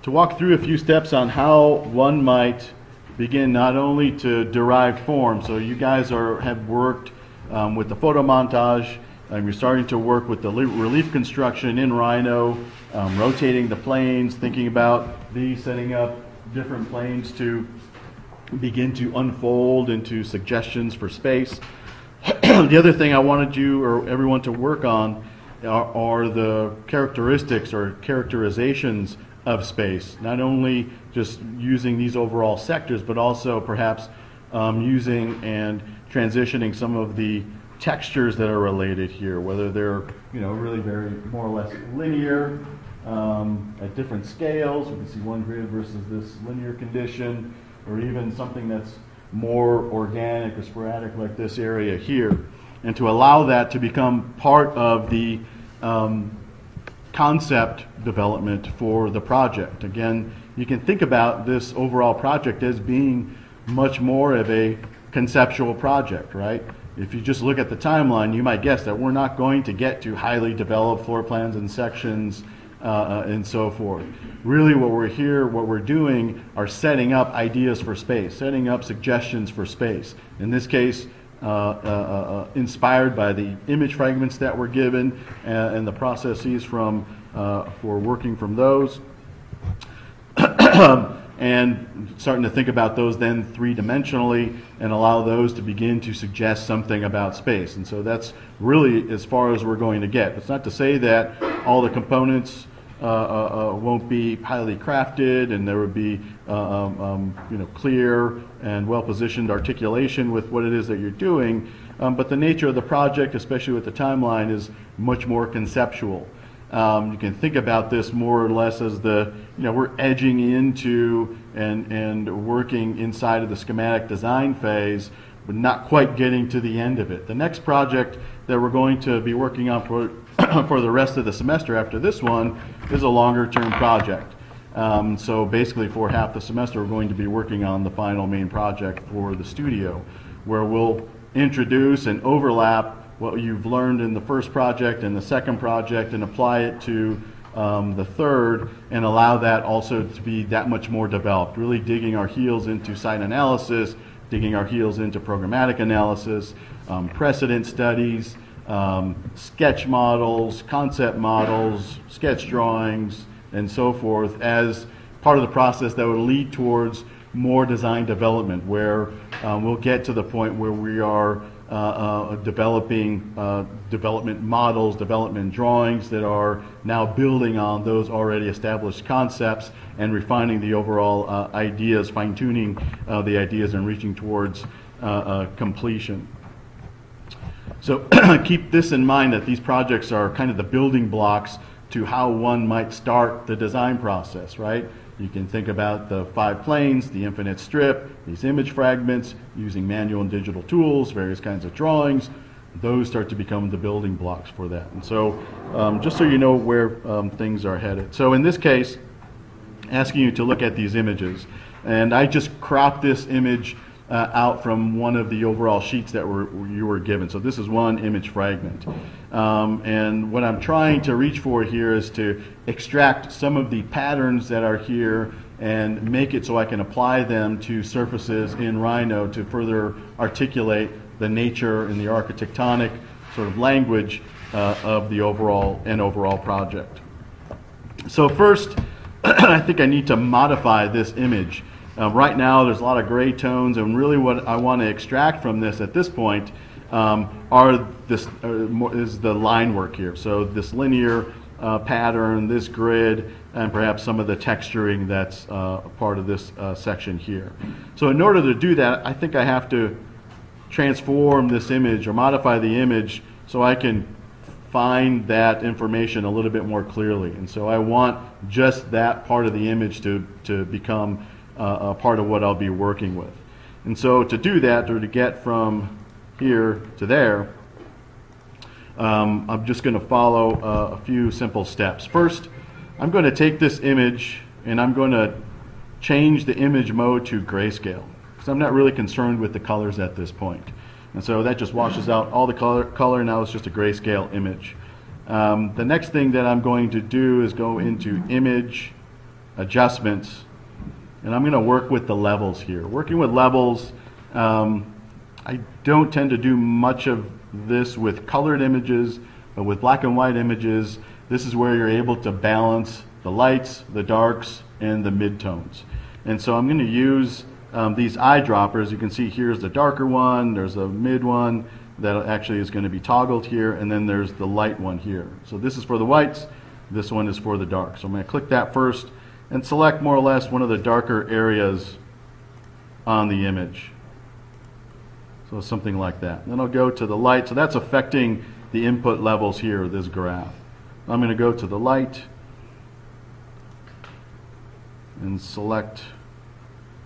to walk through a few steps on how one might begin not only to derive form. So you guys have worked with the photo montage. You're starting to work with the relief construction in Rhino, rotating the planes, thinking about these, setting up different planes to begin to unfold into suggestions for space. The other thing I wanted you or everyone to work on are the characteristics or characterizations of space, not only just using these overall sectors, but also perhaps using and transitioning some of the textures that are related here, whether they're really very more or less linear at different scales. We can see one grid versus this linear condition, or even something that's more organic or sporadic like this area here, and to allow that to become part of the concept development for the project. Again, you can think about this overall project as being much more of a conceptual project, right? If you just look at the timeline, you might guess that we're not going to get to highly developed floor plans and sections and so forth. Really what we're doing are setting up ideas for space, setting up suggestions for space. In this case, inspired by the image fragments that were given and the processes for working from those. And starting to think about those then three-dimensionally and allow those to begin to suggest something about space. And so that's really as far as we're going to get. It's not to say that all the components won't be highly crafted and there would be clear and well-positioned articulation with what it is that you're doing, but the nature of the project, especially with the timeline, is much more conceptual. You can think about this more or less as we're edging into and working inside of the schematic design phase, but not quite getting to the end of it. The next project that we're going to be working on for the rest of the semester after this one is a longer term project. So basically for half the semester we're going to be working on the final main project for the studio, where we'll introduce and overlap what you've learned in the first project and the second project and apply it to the third, and allow that also to be that much more developed, really digging our heels into site analysis, digging our heels into programmatic analysis, precedent studies, sketch models, concept models, sketch drawings, and so forth, as part of the process that would lead towards more design development, where we'll get to the point where we are developing development models, development drawings that are now building on those already established concepts and refining the overall ideas, fine-tuning the ideas and reaching towards completion. So keep this in mind, that these projects are kind of the building blocks to how one might start the design process, right? You can think about the 5 planes, the infinite strip, these image fragments, using manual and digital tools, various kinds of drawings. Those start to become the building blocks for that. And so just so you know where things are headed. So in this case, asking you to look at these images. And I just cropped this image out from one of the overall sheets that you were given. So this is one image fragment. And what I'm trying to reach for here is to extract some of the patterns that are here and make it so I can apply them to surfaces in Rhino to further articulate the nature and the architectonic sort of language of the overall project. So first, I think I need to modify this image. Right now there's a lot of gray tones, and really what I want to extract from this at this point is the line work here. So this linear pattern, this grid, and perhaps some of the texturing that's part of this section here. So in order to do that, I think I have to transform this image or modify the image so I can find that information a little bit more clearly. And so I want just that part of the image to become a part of what I'll be working with. And so to do that, or to get from here to there, I'm just going to follow a few simple steps. First, I'm going to take this image and I'm going to change the image mode to grayscale, because I'm not really concerned with the colors at this point. And so that just washes out all the color. Now it's just a grayscale image. The next thing that I'm going to do is go into Image, adjustments, and I'm going to work with the levels here. Working with levels, I don't tend to do much of this with colored images, but with black and white images, this is where you're able to balance the lights, the darks, and the midtones. And so I'm going to use these eyedroppers. You can see here's the darker one, there's a mid one that actually is going to be toggled here, and then there's the light one here. So this is for the whites, this one is for the darks. So I'm going to click that first and select more or less one of the darker areas on the image. So something like that. Then I'll go to the light. So that's affecting the input levels here of this graph. I'm going to go to the light and select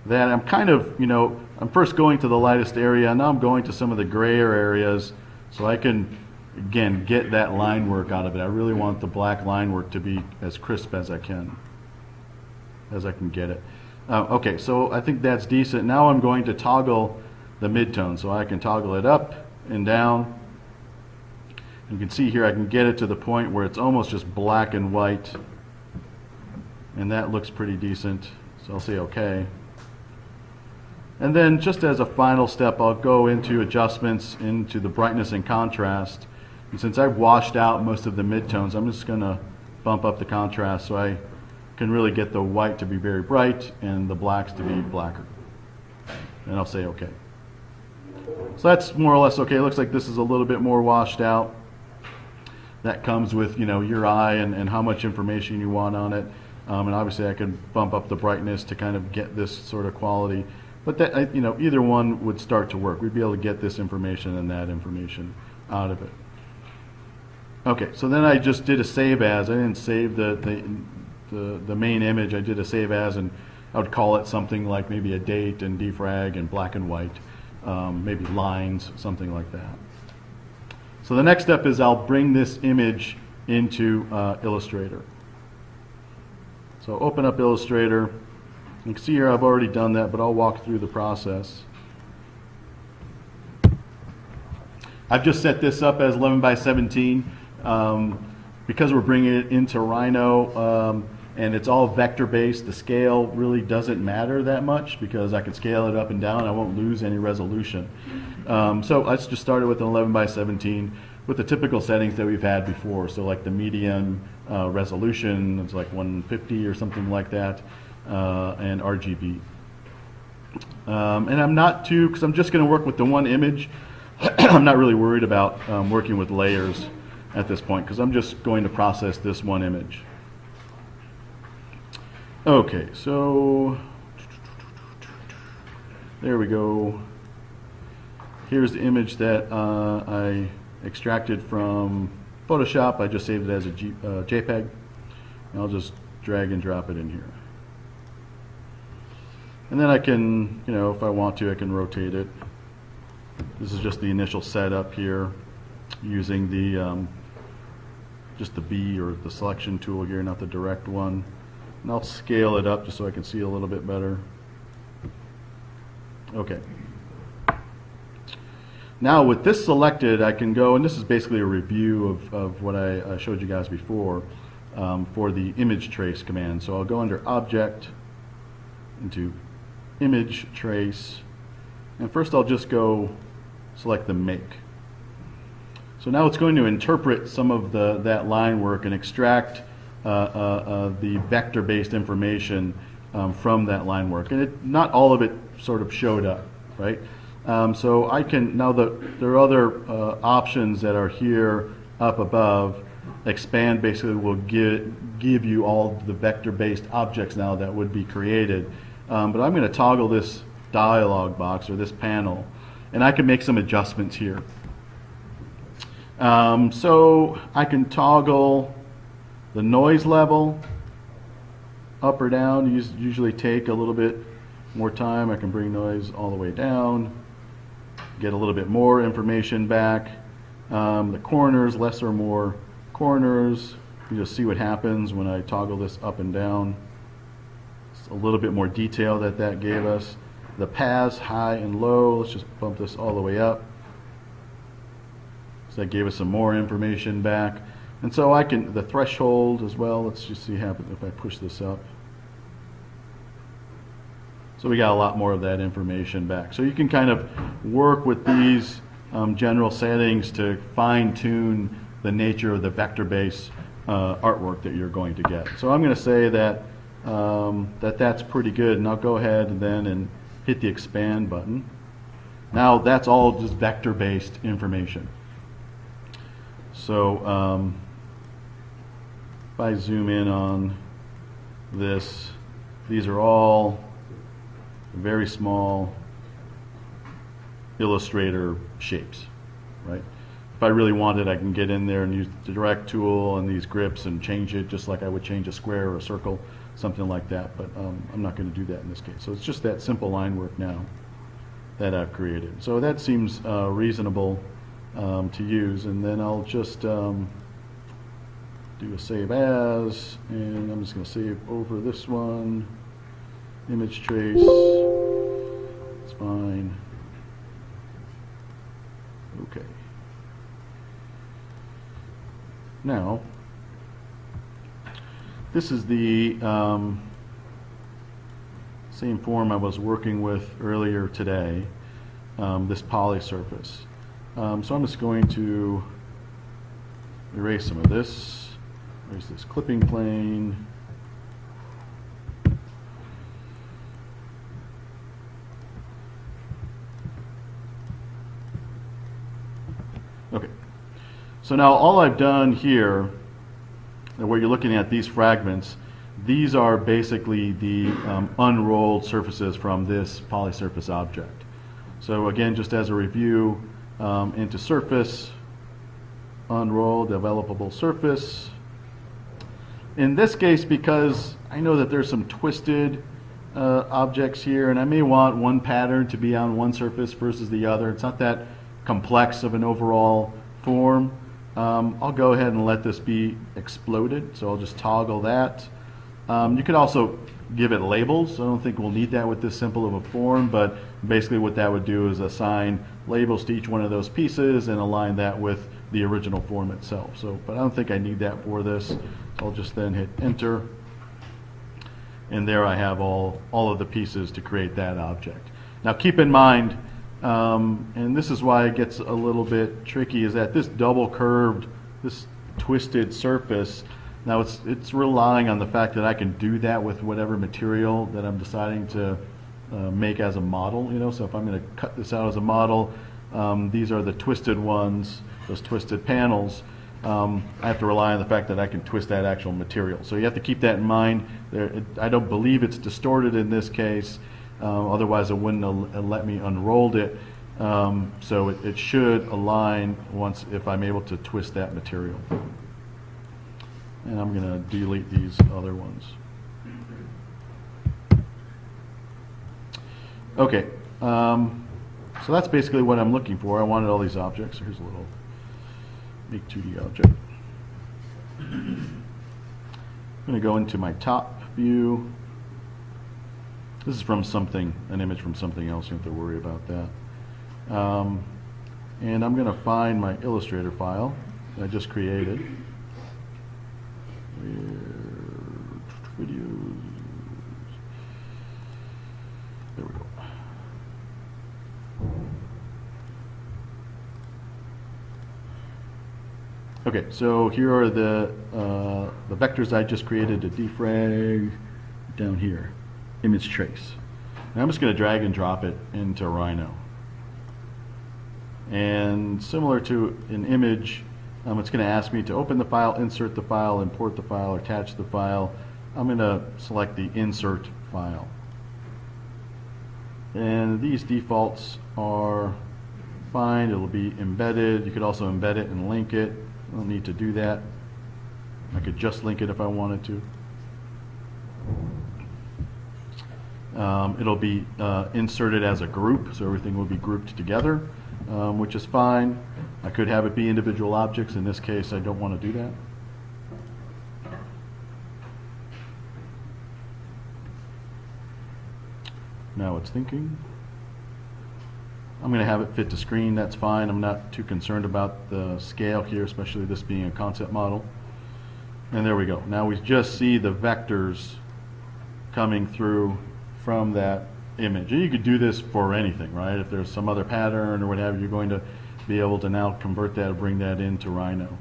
that. I'm kind of, I'm first going to the lightest area, and now I'm going to some of the grayer areas so I can, again, get that line work out of it. I really want the black line work to be as crisp as I can get it. Okay, so I think that's decent. Now I'm going to toggle the midtone, so I can toggle it up and down. You can see here I can get it to the point where it's almost just black and white, and that looks pretty decent, so I'll say OK. And then just as a final step, I'll go into adjustments into the brightness and contrast, and since I've washed out most of the midtones, I'm just going to bump up the contrast so I can really get the white to be very bright and the blacks to be blacker, and I'll say OK. So that's more or less okay. It looks like this is a little bit more washed out. That comes with your eye and how much information you want on it. And obviously I can bump up the brightness to kind of get this sort of quality. But that either one would start to work. We'd be able to get this information and that information out of it. Okay, so then I just did a save as. I didn't save the main image. I did a save as, and I would call it something like maybe a date and defrag and black and white. Maybe lines, something like that. So the next step is I'll bring this image into Illustrator. So open up Illustrator. You can see here I've already done that, but I'll walk through the process. I've just set this up as 11 by 17 because we're bringing it into Rhino. And it's all vector based. The scale really doesn't matter that much because I can scale it up and down. I won't lose any resolution. So let's just start it with an 11 by 17 with the typical settings that we've had before. So like the medium resolution, it's like 150 or something like that, and RGB. And I'm not too, because I'm just going to work with the one image. I'm not really worried about working with layers at this point because I'm just going to process this one image. Okay, so there we go. Here's the image that I extracted from Photoshop. I just saved it as a JPEG. And I'll just drag and drop it in here. And then I can, if I want to, I can rotate it. This is just the initial setup here using the just the B or the selection tool here, not the direct one. And I'll scale it up just so I can see a little bit better. Okay. Now with this selected, I can go, and this is basically a review of what I showed you guys before for the image trace command. So I'll go under Object, into Image Trace, and first I'll just go select the Make. So now it's going to interpret some of that line work and extract the vector-based information from that line work, and not all of it sort of showed up, right? So I can now there are other options that are here up above. Expand basically will give you all the vector-based objects now that would be created, but I'm going to toggle this dialog box or this panel, and I can make some adjustments here. So I can toggle the noise level up or down. Usually take a little bit more time. I can bring noise all the way down, get a little bit more information back. The corners, less or more corners. You just see what happens when I toggle this up and down. It's a little bit more detail that gave us. The paths, high and low, let's just bump this all the way up. So that gave us some more information back. And so I can, the threshold as well, let's just see what happens if I push this up. So we got a lot more of that information back. So you can kind of work with these general settings to fine-tune the nature of the vector-based artwork that you're going to get. So I'm going to say that that's pretty good, and I'll go ahead and hit the expand button. Now that's all just vector-based information. So if I zoom in on this, these are all very small Illustrator shapes, right? If I really wanted, I can get in there and use the direct tool and these grips and change it just like I would change a square or a circle, something like that, but I'm not going to do that in this case. So it's just that simple line work now that I've created. So that seems reasonable to use, and then I'll just do a save as, and I'm just going to save over this one, image trace, it's fine, okay. Now, this is the same form I was working with earlier today, this poly surface. So I'm just going to erase some of this, erase this clipping plane. Okay. So now all I've done here, and where you're looking at these fragments, these are basically the unrolled surfaces from this polysurface object. So again, just as a review, into surface, unroll, developable surface. In this case, because I know that there's some twisted objects here, and I may want one pattern to be on one surface versus the other. It's not that complex of an overall form. I'll go ahead and let this be exploded, so I'll just toggle that. You could also give it labels. I don't think we'll need that with this simple of a form, but basically what that would do is assign labels to each one of those pieces and align that with the original form itself. So, but I don't think I need that for this. So I'll just then hit enter, and there I have all of the pieces to create that object. Now keep in mind, and this is why it gets a little bit tricky, is that this double curved, this twisted surface, now it's relying on the fact that I can do that with whatever material that I'm deciding to make as a model, you know. So if I'm going to cut this out as a model, these are the twisted ones, those twisted panels. I have to rely on the fact that I can twist that actual material. So you have to keep that in mind. I don't believe it's distorted in this case. Otherwise it wouldn't let me unroll it. So it should align if I'm able to twist that material. And I'm going to delete these other ones. Okay, so that's basically what I'm looking for. I wanted all these objects. So here's a little big 2D object. I'm going to go into my top view. This is from something, an image from something else. You don't have to worry about that. And I'm going to find my Illustrator file that I just created. Videos. There we go. Okay, so here are the vectors I just created to defrag down here. Image trace. And I'm just going to drag and drop it into Rhino. And similar to an image, it's going to ask me to open the file, insert the file, import the file, or attach the file. I'm going to select the insert file. And these defaults are fine. It'll be embedded. You could also embed it and link it. I don't need to do that. I could just link it if I wanted to. It'll be inserted as a group, so everything will be grouped together, which is fine. I could have it be individual objects. In this case, I don't want to do that. Now it's thinking. I'm going to have it fit to screen. That's fine. I'm not too concerned about the scale here, especially this being a concept model. And there we go. Now we just see the vectors coming through from that image. And you could do this for anything, right? If there's some other pattern or whatever, you're going to be able to now convert that or bring that into Rhino.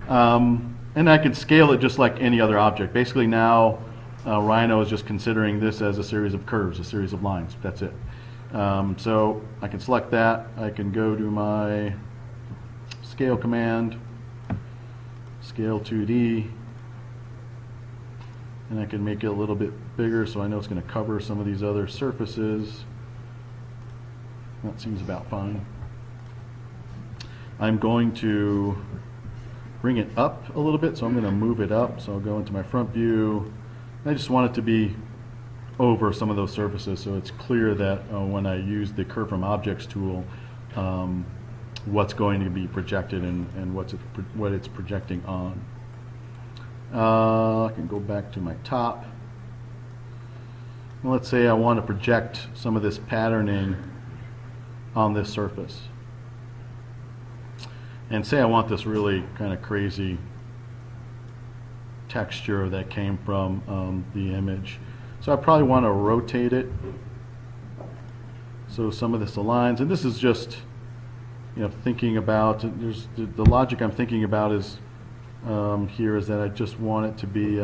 And I can scale it just like any other object. Basically now Rhino is just considering this as a series of curves, a series of lines. That's it. So I can select that. I can go to my scale command, scale 2D, and I can make it a little bit bigger so I know it's going to cover some of these other surfaces. That seems about fine. I'm going to bring it up a little bit, so I'm going to move it up. So I'll go into my front view. I just want it to be over some of those surfaces so it's clear that when I use the Curve from Objects tool, what's going to be projected and what it's projecting on. I can go back to my top. Let's say I want to project some of this patterning on this surface. And say I want this really kind of crazy texture that came from the image. So I probably want to rotate it so some of this aligns. And this is just, you know, thinking about, there's the logic I'm thinking about is here is that I just want it to be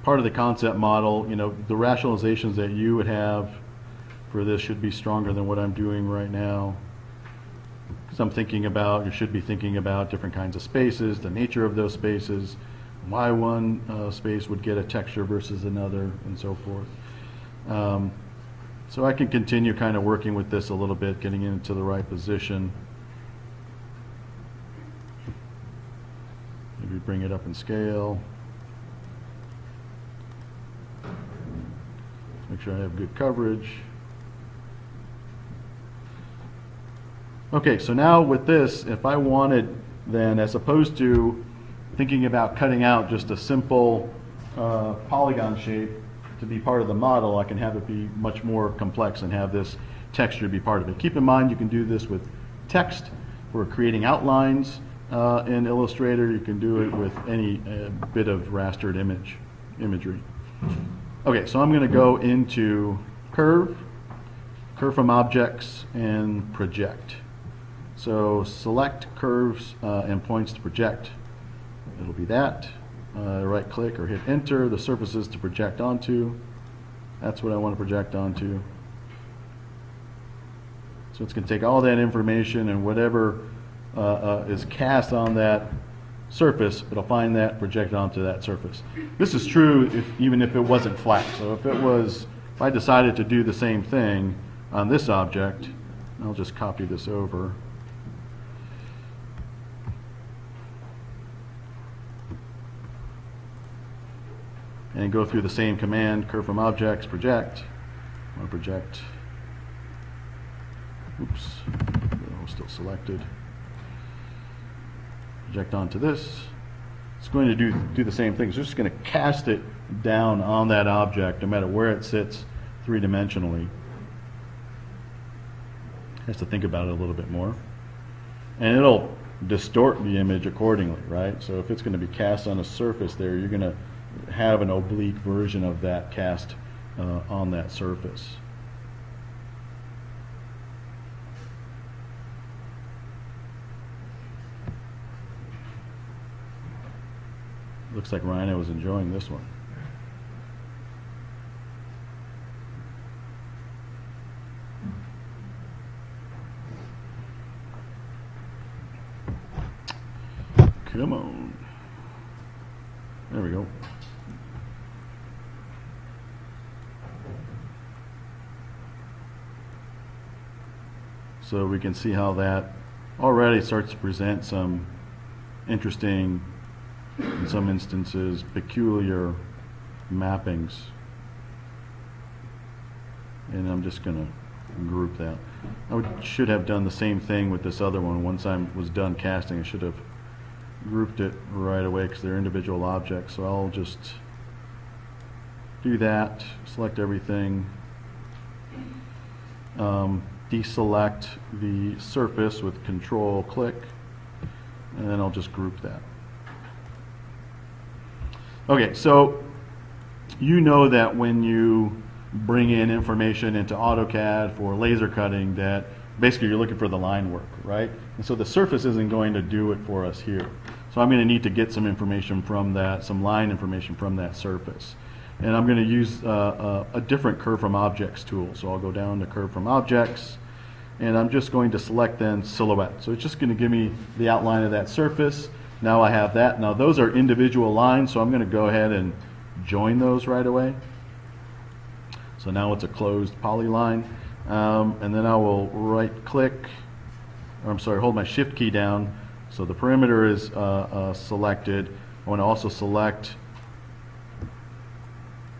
part of the concept model. You know, the rationalizations that you would have for this should be stronger than what I'm doing right now. Because I'm thinking about, you should be thinking about different kinds of spaces, the nature of those spaces, why one space would get a texture versus another, and so forth. So I can continue kind of working with this a little bit, getting into the right position. Maybe bring it up in scale. Make sure I have good coverage. Okay, so now with this, if I wanted then, as opposed to thinking about cutting out just a simple polygon shape to be part of the model, I can have it be much more complex and have this texture be part of it. Keep in mind you can do this with text for creating outlines in Illustrator. You can do it with any bit of rastered imagery. Okay, so I'm going to go into Curve, Curve from Objects, and Project. So select curves and points to project. It'll be that. Right click or hit enter, the surfaces to project onto. That's what I want to project onto. So it's going to take all that information and whatever is cast on that surface, it'll find that, project onto that surface. This is true even if it wasn't flat. So if I decided to do the same thing on this object, I'll just copy this over. And go through the same command, Curve from Objects, Project. I want to project. Oops, still selected. Project onto this. It's going to do the same thing. It's just going to cast it down on that object, no matter where it sits three-dimensionally. Has to think about it a little bit more. And it'll distort the image accordingly, right? So if it's going to be cast on a surface there, you're going to have an oblique version of that cast on that surface. Looks like Rhino is enjoying this one. Come on. There we go. So we can see how that already starts to present some interesting, in some instances, peculiar mappings. And I'm just going to group that. Should have done the same thing with this other one. Once I was done casting, I should have grouped it right away because they're individual objects. So I'll just do that, select everything, deselect the surface with Control click, and then I'll just group that. Okay, so you know that when you bring in information into AutoCAD for laser cutting, that basically you're looking for the line work, right? And so the surface isn't going to do it for us here. So I'm going to need to get some information from that, some line information from that surface. And I'm going to use a different Curve from Objects tool. So I'll go down to Curve from Objects, and I'm just going to select then Silhouette. So it's just going to give me the outline of that surface. Now I have that. Now those are individual lines, so I'm going to go ahead and join those right away. So now it's a closed polyline. And then I will right-click, or I'm sorry, hold my Shift key down. So the perimeter is selected. I want to also select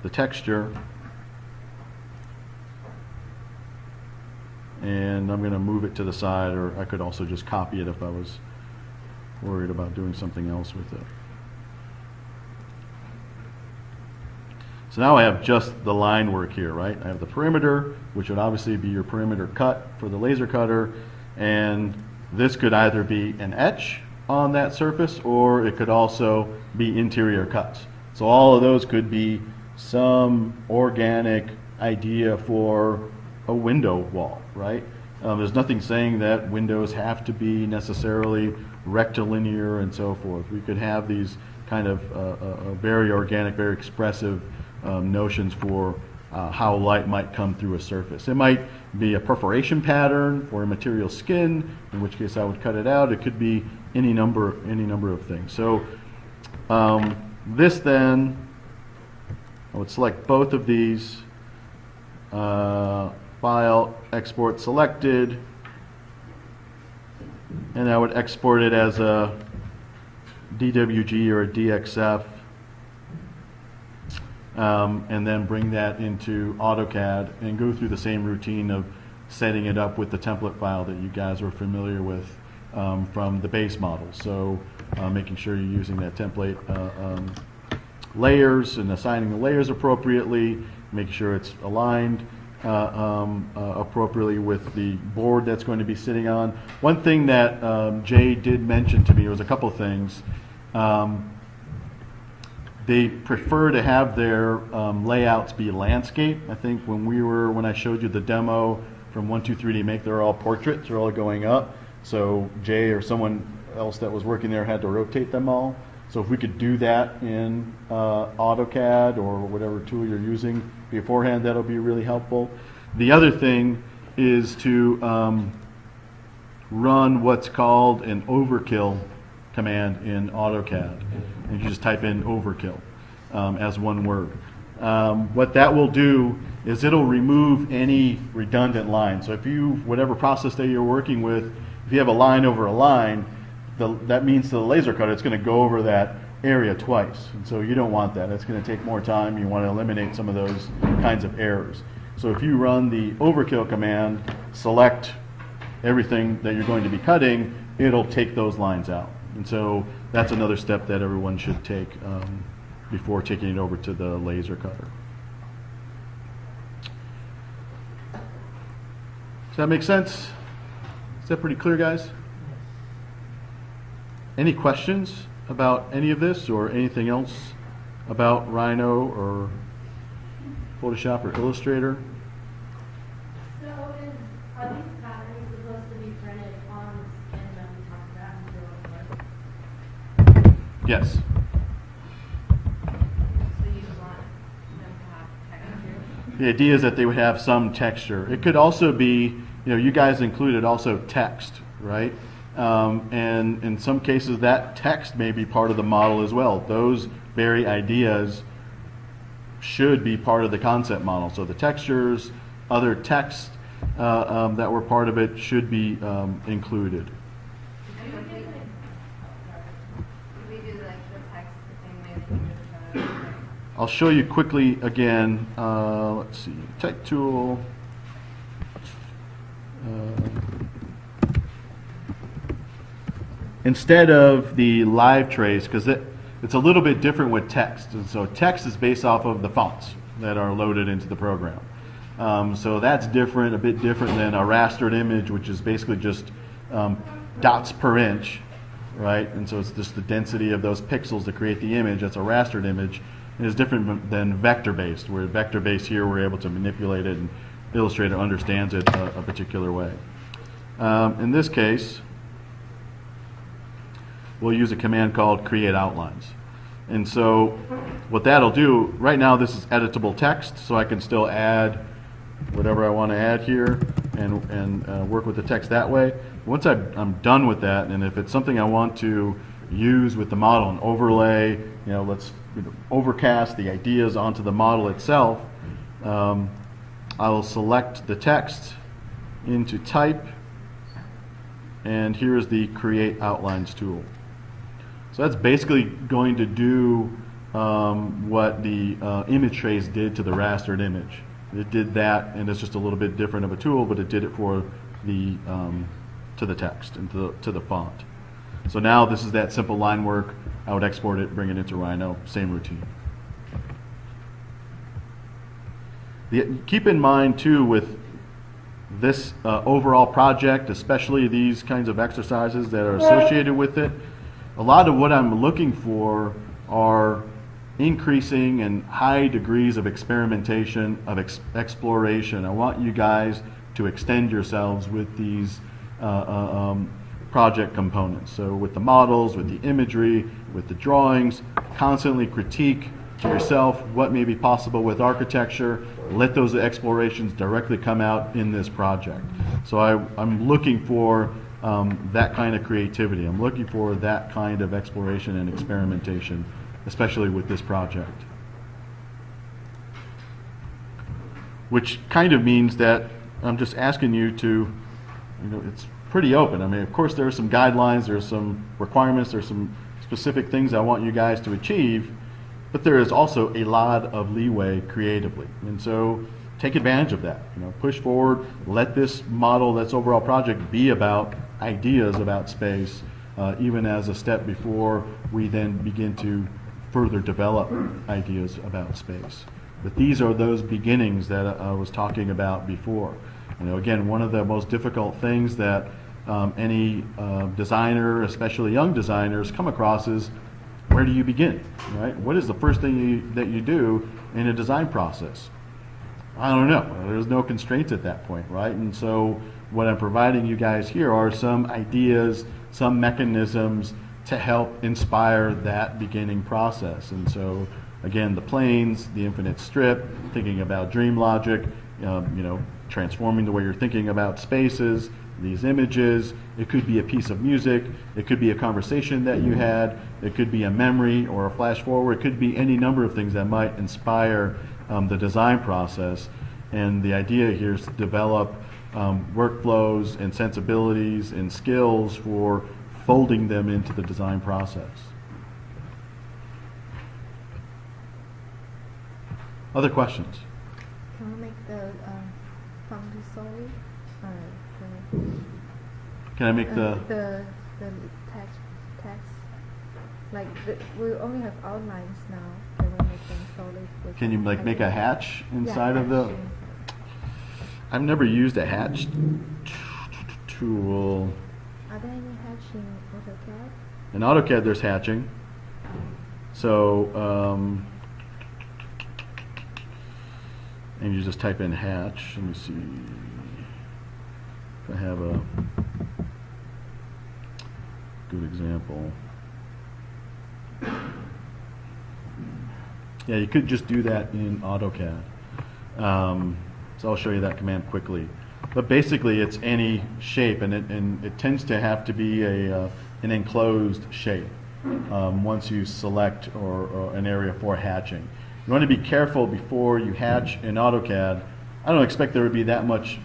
the texture, and I'm going to move it to the side, or I could also just copy it if I was worried about doing something else with it. So now I have just the line work here, right? I have the perimeter, which would obviously be your perimeter cut for the laser cutter, and this could either be an etch on that surface, or it could also be interior cuts. So all of those could be some organic idea for a window wall, right? There's nothing saying that windows have to be necessarily rectilinear and so forth. We could have these kind of very organic, very expressive notions for how light might come through a surface. It might be a perforation pattern for a material skin, in which case I would cut it out. It could be any number of things. So this then, I would select both of these, file, export selected, and I would export it as a DWG or a DXF, and then bring that into AutoCAD and go through the same routine of setting it up with the template file that you guys are familiar with from the base model. So making sure you're using that template layers and assigning the layers appropriately, making sure it's aligned appropriately with the board that's going to be sitting on. One thing that Jay did mention to me was a couple things. They prefer to have their layouts be landscape. I think when I showed you the demo from 123D Make, they're all portraits, they're all going up. So Jay or someone else that was working there had to rotate them all. So if we could do that in AutoCAD or whatever tool you're using beforehand, that'll be really helpful. The other thing is to run what's called an Overkill command in AutoCAD. And you just type in Overkill as one word. What that will do is it'll remove any redundant lines. So if whatever process that you're working with, if you have a line over a line, that means to the laser cutter it's going to go over that area twice. And so you don't want that. It's going to take more time. You want to eliminate some of those kinds of errors. So if you run the Overkill command, select everything that you're going to be cutting, it'll take those lines out. And so that's another step that everyone should take before taking it over to the laser cutter. Does that make sense? Is that pretty clear, guys? Any questions about any of this or anything else about Rhino or Photoshop or Illustrator? So are these patterns supposed to be printed on the skin that we talked about in the work? Yes. So you want them to have texture? The idea is that they would have some texture. It could also be, you guys included also text, right? And in some cases that text may be part of the model as well. Those very ideas should be part of the concept model. So the textures, other text that were part of it should be included. I'll show you quickly again. Let's see, Tech Tool. Instead of the live trace, because it's a little bit different with text. And so text is based off of the fonts that are loaded into the program. So that's different, a bit different than a rastered image, which is basically just dots per inch, right? And so it's just the density of those pixels to create the image. That's a rastered image. and it's different than vector-based, where vector-based here we're able to manipulate it and Illustrator understands it a particular way. In this case, we'll use a command called CreateOutlines. And so what that'll do, right now this is editable text, so I can still add whatever I want to add here and work with the text that way. Once I'm done with that, and if it's something I want to use with the model and overlay, let's overcast the ideas onto the model itself, I will select the text into type, and here's the Create Outlines tool. So that's basically going to do what the image trace did to the rastered image. It did that, and it's just a little bit different of a tool, but it did it for the to the text and to the font. So now this is that simple line work. I would export it, bring it into Rhino, same routine. Keep in mind too with this overall project, especially these kinds of exercises that are associated with it, a lot of what I'm looking for are increasing and high degrees of experimentation, of exploration. I want you guys to extend yourselves with these project components. So with the models, with the imagery, with the drawings, constantly critique to yourself what may be possible with architecture. Let those explorations directly come out in this project. So I'm looking for that kind of creativity. I'm looking for that kind of exploration and experimentation, especially with this project. Which kind of means that I'm just asking you to, it's pretty open. I mean, of course, there are some guidelines, there's some requirements, there's some specific things I want you guys to achieve, but there is also a lot of leeway creatively. And so take advantage of that. Push forward, let this model, this overall project be about ideas about space, even as a step before we then begin to further develop ideas about space. But these are those beginnings that I was talking about before. Again, one of the most difficult things that any designer, especially young designers, come across is, where do you begin, right? What is the first thing that you do in a design process? I don't know. There's no constraints at that point, right? And so what I'm providing you guys here are some ideas, some mechanisms to help inspire that beginning process. And so, again, the planes, the infinite strip, thinking about dream logic, transforming the way you're thinking about spaces, these images. It could be a piece of music. It could be a conversation that you had. It could be a memory or a flash forward. It could be any number of things that might inspire the design process. And the idea here is to develop workflows and sensibilities and skills for folding them into the design process. Other questions? Can we make the font solid? Can I make the text? Like we only have outlines now. Can we make them solid? Can you make a hatch inside of the? hatch. I've never used a hatch tool. Are there any hatch in AutoCAD? In AutoCAD, there's hatching. So, and you just type in hatch. Let me see if I have a good example. Yeah, you could just do that in AutoCAD. So I'll show you that command quickly. But basically, it's any shape, and it tends to have to be an enclosed shape once you select or an area for hatching. You want to be careful before you hatch in AutoCAD. I don't expect there would be that much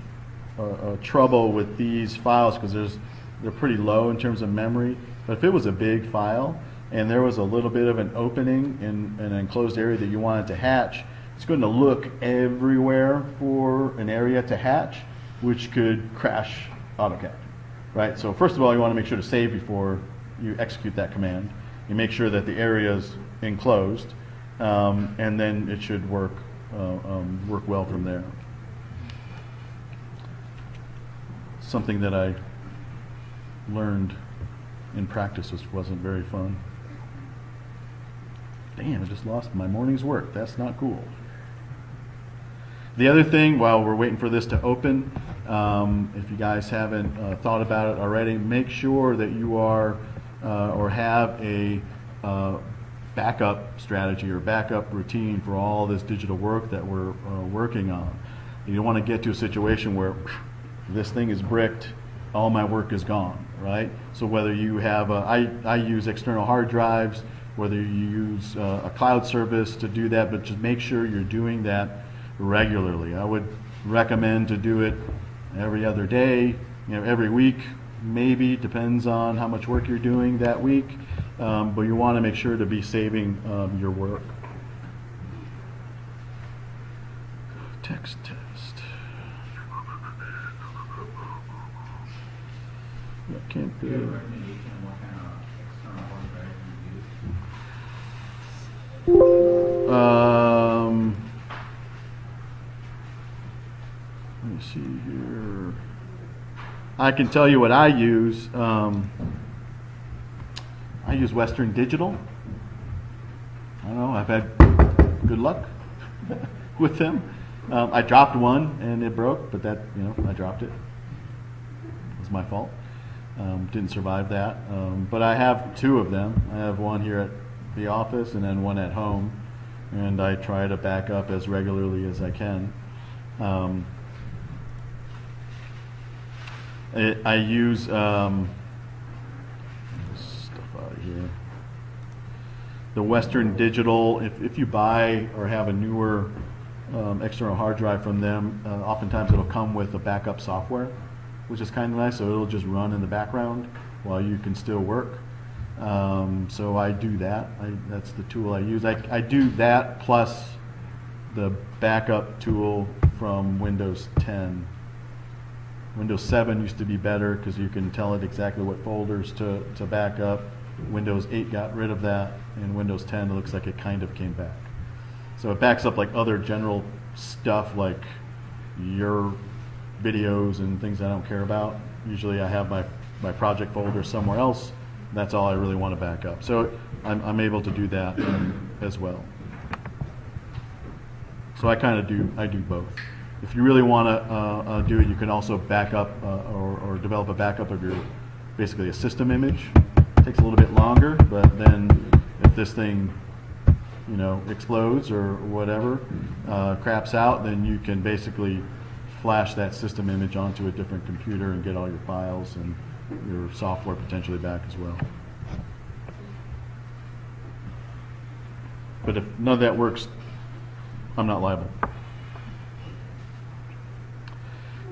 trouble with these files because they're pretty low in terms of memory. But if it was a big file and there was a little bit of an opening in an enclosed area that you wanted to hatch, it's going to look everywhere for an area to hatch, which could crash AutoCAD, right? So first of all, you want to make sure to save before you execute that command. You make sure that the area is enclosed, and then it should work well from there. Something that I learned in practice wasn't very fun. Damn, I just lost my morning's work. That's not cool. The other thing, while we're waiting for this to open, if you guys haven't thought about it already, make sure that you are or have a backup strategy or backup routine for all this digital work that we're working on. You don't want to get to a situation where this thing is bricked, all my work is gone, right? So whether you have, I use external hard drives, whether you use a cloud service to do that, but just make sure you're doing that regularly. I would recommend to do it every other day, every week, maybe, depends on how much work you're doing that week, but you want to make sure to be saving your work. Text test. That can't be. Let me see here. I can tell you what I use. I use Western Digital. I don't know, I've had good luck with them. I dropped one and it broke, but that, I dropped it. It was my fault. Didn't survive that. But I have two of them. I have one here at the office and then one at home. And I try to back up as regularly as I can. I use stuff out of here. The Western Digital, if you buy or have a newer external hard drive from them, oftentimes it'll come with a backup software, which is kind of nice, so it'll just run in the background while you can still work. So I do that. That's the tool I use. I do that plus the backup tool from Windows 10. Windows 7 used to be better because you can tell it exactly what folders to back up. Windows 8 got rid of that, and Windows 10 it looks like it kind of came back. So it backs up like other general stuff like your videos and things I don't care about. Usually I have my project folder somewhere else. That's all I really want to back up. So I'm able to do that as well. So I do both. If you really want to do it, you can also back up or develop a backup of your, basically a system image. It takes a little bit longer, but then if this thing, explodes or whatever, craps out, then you can basically flash that system image onto a different computer and get all your files and your software potentially back as well. But if none of that works, I'm not liable.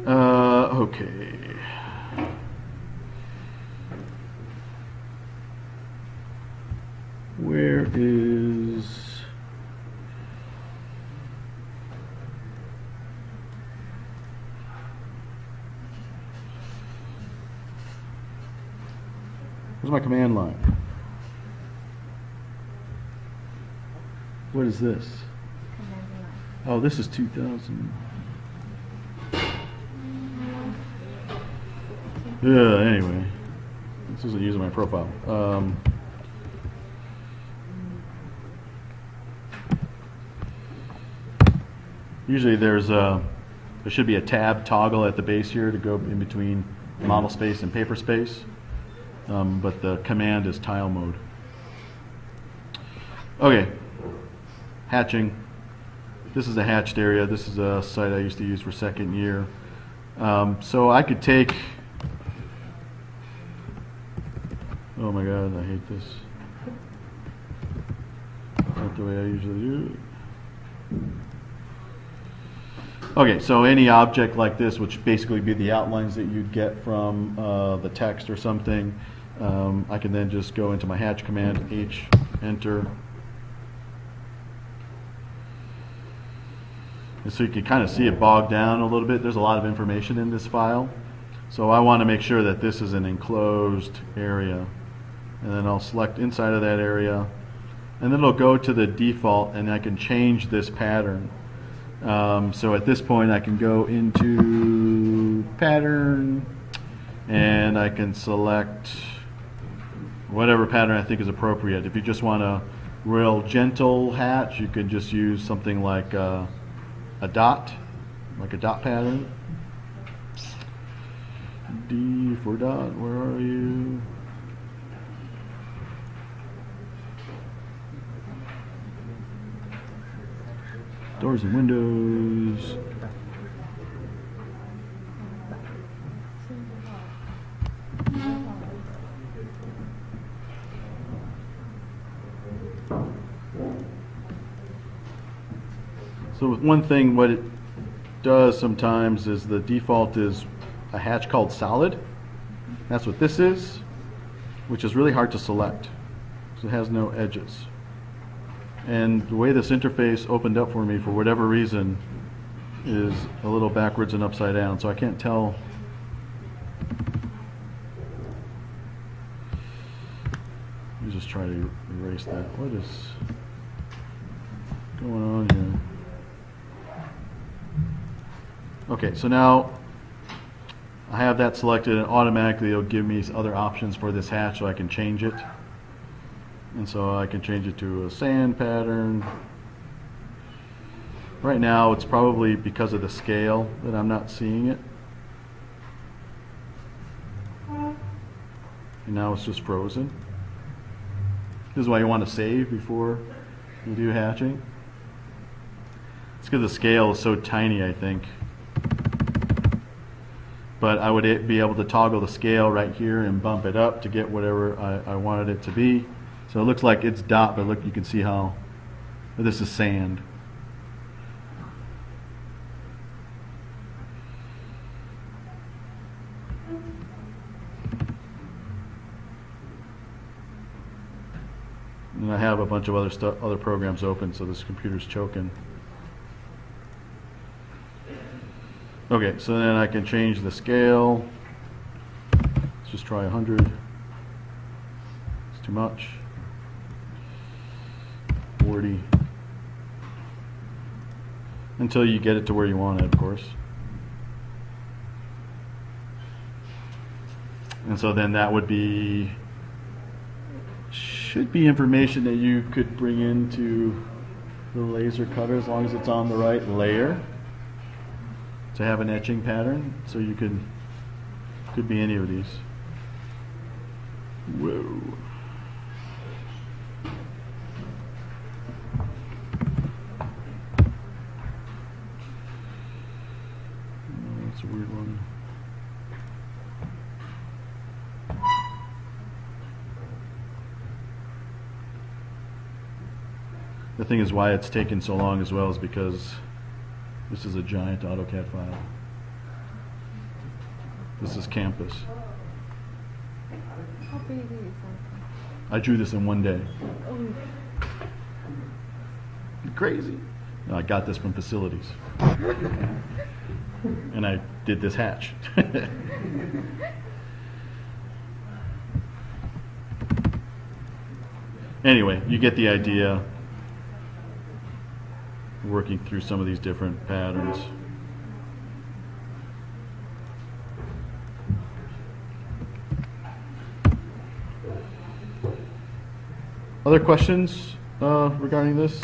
Okay. Where's my command line? What is this? Oh, this is 2000. Yeah, anyway. This isn't using my profile. Usually there should be a tab toggle at the base here to go in between model space and paper space. But the command is tile mode. Okay, hatching. This is a hatched area. This is a site I used to use for second year. So I could take, oh my god, I hate this. That's not the way I usually do it. Okay, so any object like this, which basically be the outlines that you'd get from the text or something, I can then just go into my hatch command, H, enter. And so you can kind of see it bogged down a little bit. There's a lot of information in this file. So I want to make sure that this is an enclosed area. And then I'll select inside of that area. And then it'll go to the default and I can change this pattern. So at this point I can go into pattern and I can select whatever pattern I think is appropriate. If you just want to real gentle hatch, you could just use something like a dot pattern. D for dot, where are you? Doors and windows. So with one thing, what it does sometimes is the default is a hatch called solid. That's what this is, which is really hard to select because it has no edges. And the way this interface opened up for me, for whatever reason, is a little backwards and upside down, so I can't tell. Let me just try to erase that. What is going on here? Okay, so now I have that selected, and automatically it'll give me other options for this hatch so I can change it. And so I can change it to a sand pattern. Right now it's probably because of the scale that I'm not seeing it. And now it's just frozen. This is why you want to save before you do hatching. It's because the scale is so tiny, I think. But I would be able to toggle the scale right here and bump it up to get whatever I wanted it to be. So it looks like it's dot, but look, you can see how this is sand. And I have a bunch of other programs open, so this computer's choking. Okay, so then I can change the scale. Let's just try 100. It's too much. 40. Until you get it to where you want it, of course. And so then that would be, should be information that you could bring into the laser cutter as long as it's on the right layer to have an etching pattern. So you could be any of these. Whoa. That's a weird one. The thing is, why it's taken so long as well is because this is a giant AutoCAD file. This is Campus. How big is it? I drew this in one day. Oh. Crazy. No, I got this from Facilities. And I did this hatch. Anyway, you get the idea. Working through some of these different patterns. Other questions regarding this?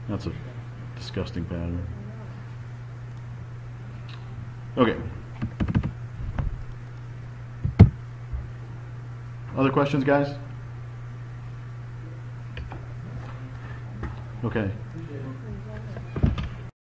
That's a disgusting pattern. Okay. Other questions, guys? Okay.